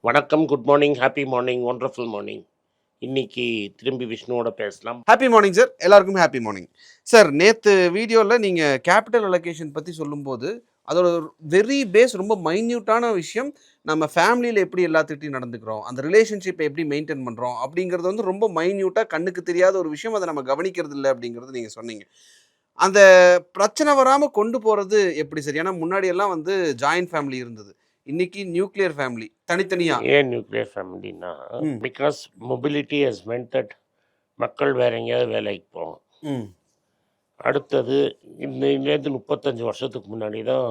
வணக்கம், good morning, happy morning, wonderful morning. இன்னைக்கு திரும்பி விஷ்ணுவோட பேசலாம். Happy morning sir. எல்லாருக்குமே ஹாப்பி மார்னிங் சார். நேற்று வீடியோவில் நீங்கள் கேபிட்டல் அலோகேஷன் பற்றி சொல்லும்போது அதோட வெரி பேஸ் ரொம்ப மைன்யூட்டான விஷயம். நம்ம ஃபேமிலியில் எப்படி எல்லாத்துக்கிட்டையும் நடந்துக்கிறோம், அந்த ரிலேஷன்ஷிப்பை எப்படி மெயின்டைன் பண்ணுறோம் அப்படிங்கிறது வந்து ரொம்ப மைன்யூட்டாக கண்ணுக்கு தெரியாத ஒரு விஷயம். அதை நம்ம கவனிக்கிறது இல்லை அப்படிங்கிறது நீங்கள் சொன்னீங்க. அந்த பிரச்சனை வராமல் கொண்டு போகிறது எப்படி சார்? ஏன்னா முன்னாடியெல்லாம் வந்து ஜாயின்ட் ஃபேமிலி இருந்தது, இன்னைக்கு நியூக்ளியர் ஃபேமிலி தனித்தனியாக. ஏன் நியூக்ளியர் ஃபேமிலின்னா, because mobility has meant that மக்கள் வேற எங்கேயாவது வேலைக்கு போவோம். அடுத்தது இன்னிலேருந்து 35 வருஷத்துக்கு முன்னாடி தான்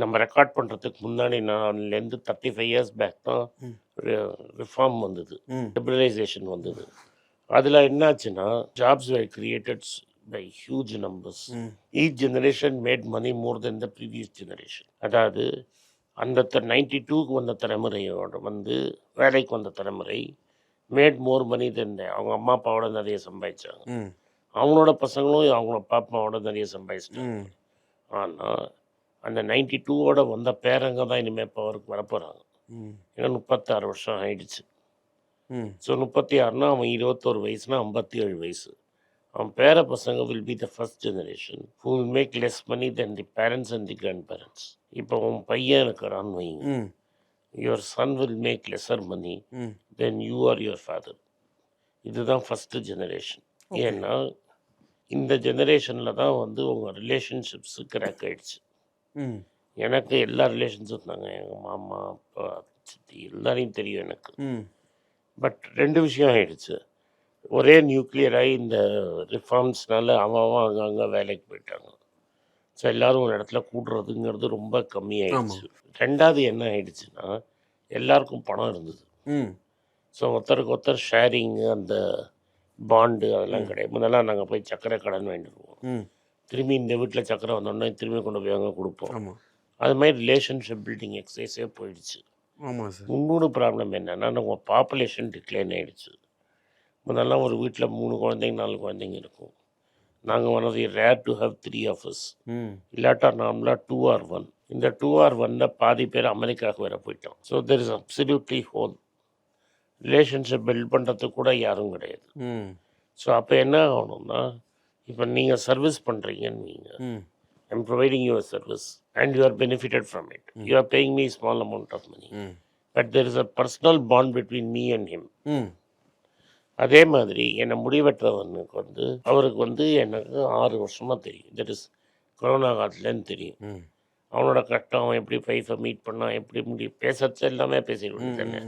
நம்ம ரெக்கார்ட் பண்ணுறதுக்கு முன்னாடி நான்லேருந்து 35 இயர்ஸ் பேக் தான் ரிஃபார்ம் வந்தது, லிபரலைசேஷன் வந்தது. அதில் என்னாச்சுன்னா, jobs were created by huge numbers. Each generation made money more than the previous generation. அதாவது அந்த 92க்கு வந்த தலைமுறையோட வந்து வேலைக்கு வந்த தலைமுறை மேட் மோர் மணி தென் அவங்க அம்மா அப்பாவோட நிறைய சம்பாதிச்சாங்க. அவங்களோட பசங்களும் அவங்களோட பாப்பாவோட நிறைய சம்பாதிச்சிட்டாங்க. ஆனால் அந்த 92வோட வந்த பேரங்க தான் இனிமேல் பவருக்கு வரப்போகிறாங்க. ஏன்னா 36 வருஷம் ஆயிடுச்சு. ஸோ 36னா அவன் 21 வயசுனா 57 வயசு. அவன் பேர பசங்க will be the first generation who will make less money than the parents and the grandparents. இப்போ உன் பையன் இருக்கிறான்னு வைங்க, your son will make lesser money than you are your father. இதுதான் ஃபஸ்ட்டு ஜெனரேஷன். ஏன்னா இந்த ஜெனரேஷனில் தான் வந்து உங்கள் ரிலேஷன்ஷிப்ஸு கிராக் ஆகிடுச்சு. எனக்கு எல்லா ரிலேஷன்ஸும் இருந்தாங்க, எங்கள் மாமா அப்பா சித்தி எல்லாரையும் தெரியும் எனக்கு. பட் 2 விஷயம் ஆகிடுச்சு. ஒரே நியூக்ளியராகி இந்த ரிஃபார்ம்ஸ்னால அவன் அங்கங்கே வேலைக்கு போயிட்டாங்க. ஸோ எல்லோரும் ஒரு இடத்துல கூடுறதுங்கிறது ரொம்ப கம்மியாயிடுச்சு. 2வது என்ன ஆயிடுச்சுன்னா, எல்லாருக்கும் பணம் இருந்தது. ஸோ ஒருத்தருக்கு ஒருத்தர் ஷேரிங்கு, அந்த பாண்டு அதெல்லாம் கிடையாது. முன்னெல்லாம் நாங்கள் போய் சக்கரை கடன் வாங்கிடுவோம், திரும்பி இந்த வீட்டில் சக்கரை வந்தோடனே திரும்பி கொண்டு போய் அங்கே கொடுப்போம். அது மாதிரி ரிலேஷன்ஷிப் பில்டிங் எக்ஸசைஸே போயிடுச்சு. இன்னொரு ப்ராப்ளம் என்னென்னா, நம்ம பாப்புலேஷன் டிக்ளைன் ஆகிடுச்சு. முன்னெல்லாம் ஒரு வீட்டில் 3 குழந்தைங்க 4 குழந்தைங்க இருக்கும். நாங்கள் one of the rare to have 3 of us. இல்லாட்டா நார்மலாக 2 or 1. இந்த 2 or 1ல் பாதி பேர் அமெரிக்காவுக்கு வேற போயிட்டோம். So there is absolutely whole relationship build பண்ணுறதுக்கு கூட யாரும் கிடையாது. ஸோ அப்போ என்ன ஆகணும்னா, இப்போ நீங்கள் சர்வீஸ் பண்ணுறீங்கன்னு நீங்கள், I'm providing your service and you are benefited from it. You are paying me small amount of money, but there is a personal bond between me and him. அதே மாதிரி என்னை முடிவெற்றவனுக்கு வந்து அவருக்கு வந்து எனக்கு 6 வருஷமாக தெரியும். தட் இஸ் கொரோனா காலத்துலேருந்து தெரியும். அவனோட கஷ்டம், அவன் எப்படி ஒய்ஃபை மீட் பண்ணான், எப்படி பேசச்சு எல்லாமே பேசிடுவேன் தானே,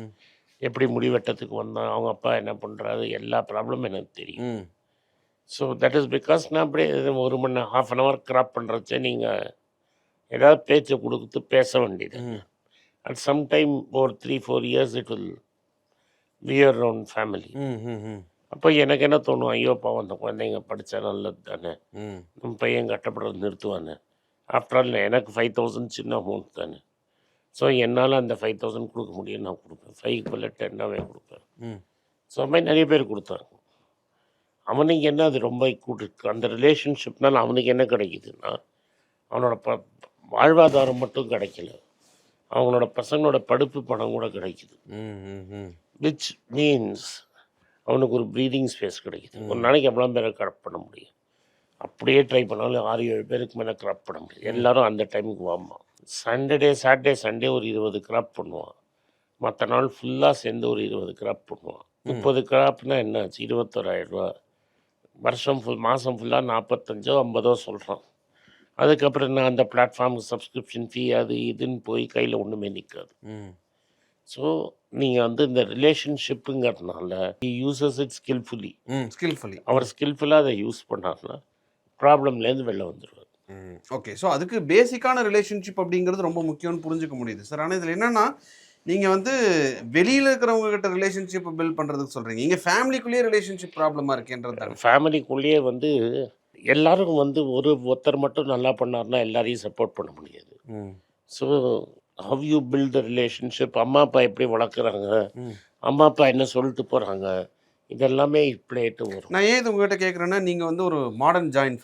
எப்படி முடிவெட்டத்துக்கு வந்தான், அவங்க அப்பா என்ன பண்ணுறாரு, எல்லா ப்ராப்ளமும் எனக்கு தெரியும். ஸோ தட் இஸ் பிகாஸ் நான் அப்படியே 1 மணி நேரம் 1/2 hour கிராப் பண்ணுறச்சே நீங்கள் ஏதாவது பேச்சை கொடுத்து பேச வேண்டியது. அட் சம் டைம் ஒரு 3-4 years it will wear own family. அப்போ எனக்கு என்ன தோணும், ஐயோ பாவம் அந்த குழந்தைங்க படித்தா நல்லது தானே, நம்ம பையன் கட்டப்படுறது நிறுத்துவானே. ஆஃப்டர் ஆல் எனக்கு 5,000 சின்ன அமௌண்ட் தானே. ஸோ என்னால் அந்த 5,000 கொடுக்க முடியும், நான் கொடுப்பேன். 5க்கு பதில் 10ஆகவே கொடுப்பேன். ஸோ அது மாதிரி நிறைய பேர் கொடுத்தாங்க. அவனுக்கு என்ன அது ரொம்ப அந்த ரிலேஷன்ஷிப்னால் அவனுக்கு என்ன கிடைக்குதுன்னா, அவனோட வாழ்வாதாரம் மட்டும் கிடைக்கல, அவங்களோட பசங்களோட படிப்பு பணம் கூட கிடைக்குது. விச் மீன்ஸ் அவனுக்கு ஒரு ப்ரீதிங் ஸ்பேஸ் கிடைக்குது. ஒரு நாளைக்கு எவ்வளோ பேரை கிராப் பண்ண முடியும்? அப்படியே ட்ரை பண்ணாலும் 6-7 பேருக்கு மேலே கிராப் பண்ண முடியும். எல்லோரும் அந்த டைமுக்கு வாமா. சாட்டர்டே சண்டே ஒரு 20 கிராப் பண்ணுவான். மற்ற நாள் ஃபுல்லாக சேர்ந்து ஒரு 20 கிராப் பண்ணுவான். 30 கிராப்னா என்ன ஆச்சு? 21,000 ரூபா. வருஷம் மாதம் ஃபுல்லாக 45-50 சொல்கிறான். அதுக்கப்புறம் என்ன, அந்த பிளாட்ஃபார்முக்கு சப்ஸ்கிரிப்ஷன் ஃபீ அது இதுன்னு போய் கையில் ஒன்றுமே நிற்காது. ஸோ நீங்கள் வந்து இந்த ரிலேஷன்ஷிப்புங்கிறதுனால யூசஸ் இட் ஸ்கில்ஃபுல்லி. அவர் ஸ்கில்ஃபுல்லாக அதை யூஸ் பண்ணார்னா ப்ராப்ளம்லேருந்து வெளில வந்துடுவார். ஓகே, ஸோ அதுக்கு பேசிக்கான ரிலேஷன்ஷிப் அப்படிங்கிறது ரொம்ப முக்கியம்னு புரிஞ்சுக்க முடியுது சார். ஆனால் இதில் என்னென்னா, நீங்கள் வந்து வெளியில் இருக்கிறவங்க கிட்ட ரிலேஷன்ஷிப்பை பில்ட் பண்ணுறதுக்கு சொல்கிறீங்க, இங்கே ஃபேமிலிக்குள்ளேயே ரிலேஷன்ஷிப் ப்ராப்ளமாக இருக்கேன்றது. ஃபேமிலிக்குள்ளேயே வந்து எல்லாரும் வந்து ஒருத்தர் மட்டும் நல்லா பண்ணார்னா எல்லாரையும் சப்போர்ட் பண்ண முடியாது. So how you build the relationship, அம்மா அப்பா எப்படி வளர்க்குறாங்க, அம்மா அப்பா என்ன சொல்லிட்டு போகிறாங்க, இதெல்லாமே பிளேட்டு வரும். நான் ஏன் இது உங்கள்கிட்ட கேட்குறேன்னா, நீங்கள் வந்து ஒரு மாடர்ன் ஜாயின்ட்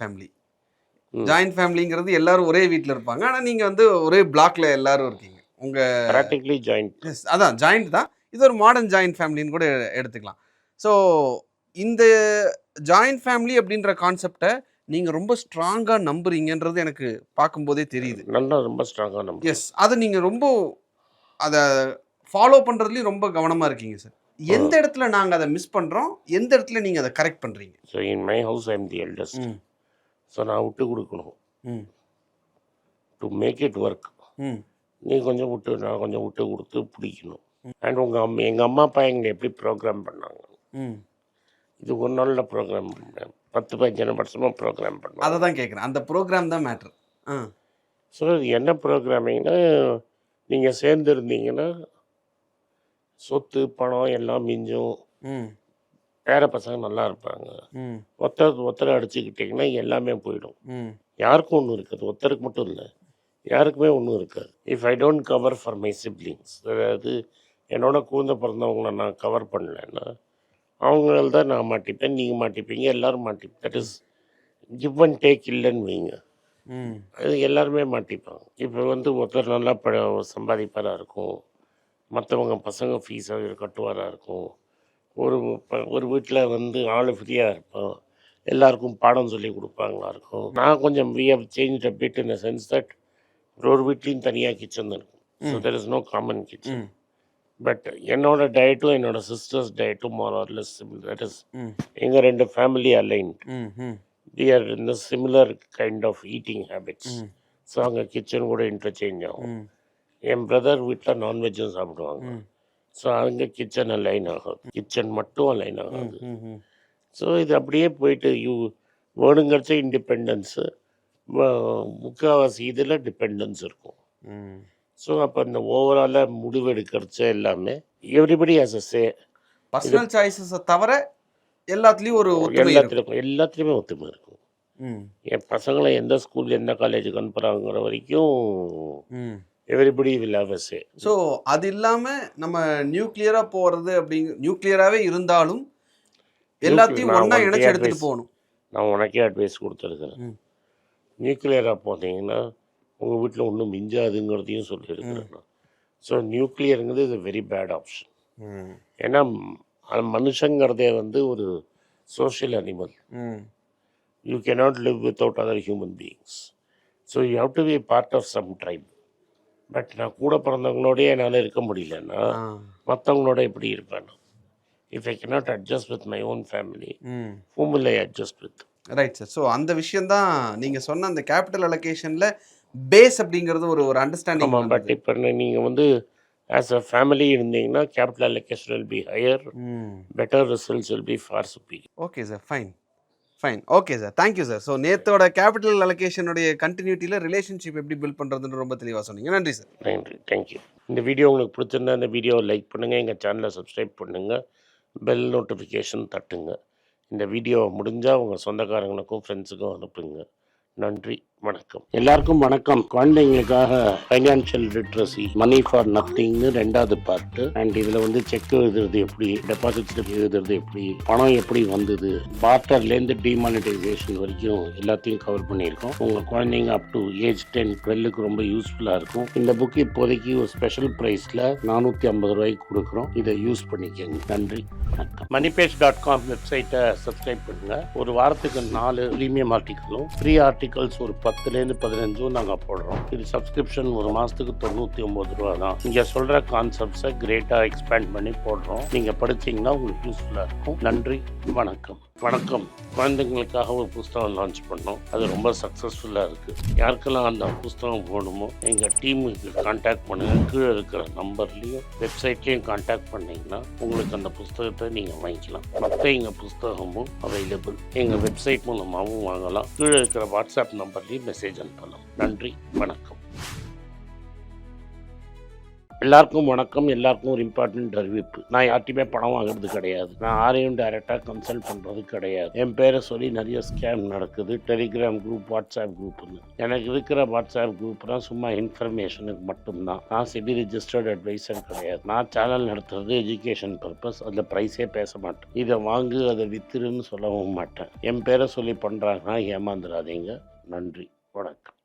ஃபேமிலிங்கிறது எல்லாரும் ஒரே வீட்டில் இருப்பாங்க, ஆனால் நீங்கள் வந்து ஒரே பிளாக்ல எல்லாரும் இருக்கீங்க, உங்கள் ப்ராக்டிகலி ஜாயிண்ட். எஸ், அதான் ஜாயிண்ட் தான். இது ஒரு மாடர்ன் ஜாயிண்ட் ஃபேமிலின்னு கூட எடுத்துக்கலாம். ஸோ இந்த ஜாயிண்ட் ஃபேமிலி அப்படின்ற கான்செப்டை நீங்கள் ரொம்ப ஸ்ட்ராங்காக நம்புறீங்கன்றது எனக்கு பார்க்கும்போதே தெரியுது. நல்லா ரொம்ப ஸ்ட்ராங்காக நம்ப. எஸ், அதை நீங்கள் ரொம்ப அதை ஃபாலோ பண்ணுறதுலேயும் ரொம்ப கவனமாக இருக்கீங்க சார். எந்த இடத்துல நாங்கள் அதை மிஸ் பண்ணுறோம், எந்த இடத்துல நீங்கள் அதை கரெக்ட் பண்ணுறீங்க? So in my house I am the eldest. So நான் விட்டு கொடுக்கணும் டு மேக் இட் ஒர்க். நீ கொஞ்சம் விட்டு, நான் கொஞ்சம் விட்டு கொடுத்து பிடிக்கணும். அண்ட் எங்கள் அம்மா அப்பா எங்களை எப்படி ப்ரோக்ராம் பண்ணாங்க, இது ஒரு நாளில் ப்ரோக்ராம் பண்ணேன், 10-15 வருஷமாக ப்ரோக்ராம் பண்ணேன். அதை தான் கேட்குறேன், அந்த ப்ரோக்ராம் தான் மேட்ரு. ஸோ என்ன ப்ரோக்ராமிங்னா, நீங்கள் சேர்ந்துருந்தீங்கன்னா சொத்து பணம் எல்லாம் மிஞ்சும், பேர பசங்க நல்லா இருப்பாங்க. ஒருத்தரை அடிச்சுக்கிட்டிங்கன்னா எல்லாமே போயிடும். யாருக்கும் ஒன்றும் இருக்காது, ஒருத்தருக்கு மட்டும் இல்லை, யாருக்குமே ஒன்றும் இருக்காது. If I don't cover for my siblings, அதாவது என்னோட குழந்தை பிறந்தவங்கள நான் கவர் பண்ணலைன்னா அவங்கள தான் நான் மாட்டிப்பேன், நீங்கள் மாட்டிப்பீங்க, எல்லோரும் மாட்டிப்பேன். That is give and take இல்லைன்னு வைங்க, அது எல்லாருமே மாட்டிப்பாங்க. இப்போ ஒருத்தர் நல்லா சம்பாதிப்பாராக இருக்கும், மற்றவங்க பசங்க ஃபீஸை கட்டுவாராக இருக்கும். ஒரு வீட்டில் ஆள் ஃப்ரீயாக இருப்போம், எல்லாருக்கும் பாடம் சொல்லி கொடுப்பாங்களா இருக்கும். நான் கொஞ்சம் we have change a bit in a sense that ஒரு வீட்லேயும் தனியாக கிச்சன் இருக்கும். So there is no common kitchen. But என்னோட டயட்டும் என்னோட சிஸ்டர்ஸ் டயட்டும் more or less similar. That is எங்கள் 2 family aligned. We are in the similar kind of eating habits. So அங்கே கிச்சன் கூட இன்டர்சேஞ்ச் ஆகும். என் பிரதர் வீட்டில் நான்வெஜ்ஜும் சாப்பிடுவாங்க. ஸோ அங்கே கிச்சன் அலைன் ஆகாது, கிச்சன் மட்டும் அலைன் ஆகாது. ஸோ இது அப்படியே போயிட்டு வேணுங்கிறச்ச இண்டிபெண்டன்ஸு, முக்கால்வாசி இதில் டிபெண்டன்ஸ் இருக்கும். ஸோ அப்போ இந்த ஓவராலாக முடிவெடுக்கிறச்ச எல்லாமே everybody has a say. Personal சாய்ஸஸை தவிர எல்லாத்துலேயும் எல்லாத்துலேயுமே ஒத்துமை இருக்கும். என் பசங்களை எந்த ஸ்கூல் எந்த காலேஜுக்கு அனுப்புகிறாங்கிற வரைக்கும் everybody will have a say. So அது இல்லாமல் நம்ம நியூக்ளியராக போகிறது நியூக்ளியராகவே இருந்தாலும் எல்லாத்தையும் ஒன்றா இணைச்சி எடுத்துகிட்டு போகணும். நான் உனக்கே அட்வைஸ் கொடுத்துருக்குறேன், நியூக்ளியராக போனீங்கன்னா உங்கள் வீட்டில் ஒன்றும் மிஞ்சாதுங்கிறதையும் சொல்லியிருக்கிறேன். ஸோ நியூக்ளியருங்கிறது is a very bad option. ஏன்னா மனுஷங்கிறதே ஒரு social animal. You cannot live without other human beings. So you have to be part of some tribe. But நான் கூட பிறந்தவங்களோடய என்னால் இருக்க முடியலன்னா மற்றவங்களோட எப்படி இருப்பேன்? If I cannot adjust with my own family, whom will I adjust with? Right sir. So அந்த விஷயந்தான் நீங்கள் சொன்ன அந்த கேபிட்டல் அலோகேஷனில் பேஸ் அப்படிங்கிறது ஒரு அண்டர்ஸ்டாண்டிங். ஆமாம், பட் இப்போ நீங்கள் ஆஸ் அ ஃபேமிலி இருந்தீங்கன்னா capital allocation will be higher, better results will be far superior. Okay sir, fine. Okay sir, thank you sir. So நேத்தோட கேபிட்டல் அலோகேஷனுடைய கண்டினியூட்டியில் ரிலேஷன்ஷிப் எப்படி பில்ட் பண்ணுறதுன்னு ரொம்ப தெளிவாக சொன்னீங்க. நன்றி சார். நன்றி, தேங்க்யூ. இந்த வீடியோ உங்களுக்கு பிடிச்சிருந்தா இந்த வீடியோவை லைக் பண்ணுங்கள், எங்கள் சேனலை சப்ஸ்கிரைப் பண்ணுங்கள், பெல் நோட்டிஃபிகேஷன் தட்டுங்க. இந்த வீடியோவை முடிஞ்சால் உங்கள் சொந்தக்காரங்களுக்கும் ஃப்ரெண்ட்ஸுக்கும் அனுப்புங்க. நன்றி, வணக்கம். எல்லாருக்கும் வணக்கம். குழந்தைங்களுக்காக ஃபைனான்ஷியல் லிட்ரஸி, மணி ஃபார் நத்திங்னு 2வது பார்ட்டு. அண்ட் இதில் செக் எழுதுறது எப்படி, டெபாசிட் ஸ்லிப் எழுதுறது எப்படி, பணம் எப்படி வந்தது, பார்ட்டர்லேருந்து டிமானிட்டைசேஷன் வரைக்கும் எல்லாத்தையும் கவர் பண்ணியிருக்கோம். உங்கள் குழந்தைங்க அப் டு ஏஜ் 10-12க்கு ரொம்ப யூஸ்ஃபுல்லாக இருக்கும். இந்த புக் இப்போதைக்கு ஒரு ஸ்பெஷல் ப்ரைஸில் 450 ரூபாய்க்கு கொடுக்குறோம். இதை யூஸ் பண்ணிக்கங்க. நன்றி, வணக்கம். moneypage.com வெப்சைட்டை சப்ஸ்கிரைப் பண்ணுங்கள். ஒரு வாரத்துக்கு 4 ப்ரீமியம் ஆர்டிக்கலும், ஃப்ரீ ஆர்டிகல்ஸ் ஒரு 10லேருந்து 15 நாங்கள் போடுறோம். இது சப்ஸ்கிரிப்ஷன் ஒரு மாதத்துக்கு 99 ரூபா தான். இங்கே சொல்கிற கான்செப்ட்ஸை கிரேட்டாக எக்ஸ்பேண்ட் பண்ணி போடுறோம். நீங்கள் படிச்சிங்கன்னா உங்களுக்கு யூஸ்ஃபுல்லாக இருக்கும். நன்றி, வணக்கம். குழந்தைங்களுக்காக ஒரு புஸ்தகம் லான்ச் பண்ணோம். அது ரொம்ப சக்ஸஸ்ஃபுல்லாக இருக்குது. யாருக்கெல்லாம் அந்த புஸ்தகம் போகணுமோ எங்கள் டீமுக்கு கான்டாக்ட் பண்ணுங்கள். கீழே இருக்கிற நம்பர்லேயும் வெப்சைட்லேயும் கான்டாக்ட் பண்ணிங்கன்னா உங்களுக்கு அந்த புஸ்தகத்தை நீங்கள் வாங்கிக்கலாம். மற்ற எங்கள் புஸ்தகமும் அவைலபிள். எங்கள் வெப்சைட் மூலமாகவும் வாங்கலாம். கீழே இருக்கிற வாட்ஸ்அப் நம்பர்லேயும் மெசேஜ் அனுப்பலாம். நன்றி, வணக்கம். எல்லாருக்கும் வணக்கம். எல்லாருக்கும் ஒரு இம்பார்ட்டன்ட் அறிவிப்பு. நான் யார்ட்டையுமே பணம் வாங்குறது கிடையாது. நான் யாரையும் டைரெக்டாக கன்சல்ட் பண்ணுறது கிடையாது. என் பேரை சொல்லி நிறைய ஸ்கேம் நடக்குது. டெலிகிராம் குரூப், வாட்ஸ்அப் குரூப்னு. எனக்கு இருக்கிற வாட்ஸ்அப் குரூப்லாம் சும்மா இன்ஃபர்மேஷனுக்கு மட்டும்தான். நான் செபி ரிஜிஸ்டர்ட் அட்வைசர் கிடையாது. நான் சேனல் நடத்துறது எஜுகேஷன் பர்பஸ். அதில் ப்ரைஸே பேச மாட்டேன். இதை வாங்கு அதை வித்துருன்னு சொல்லவும் மாட்டேன். என் பேரை சொல்லி பண்ணுறாங்கன்னா ஏமாந்துடாதீங்க. நன்றி, வணக்கம்.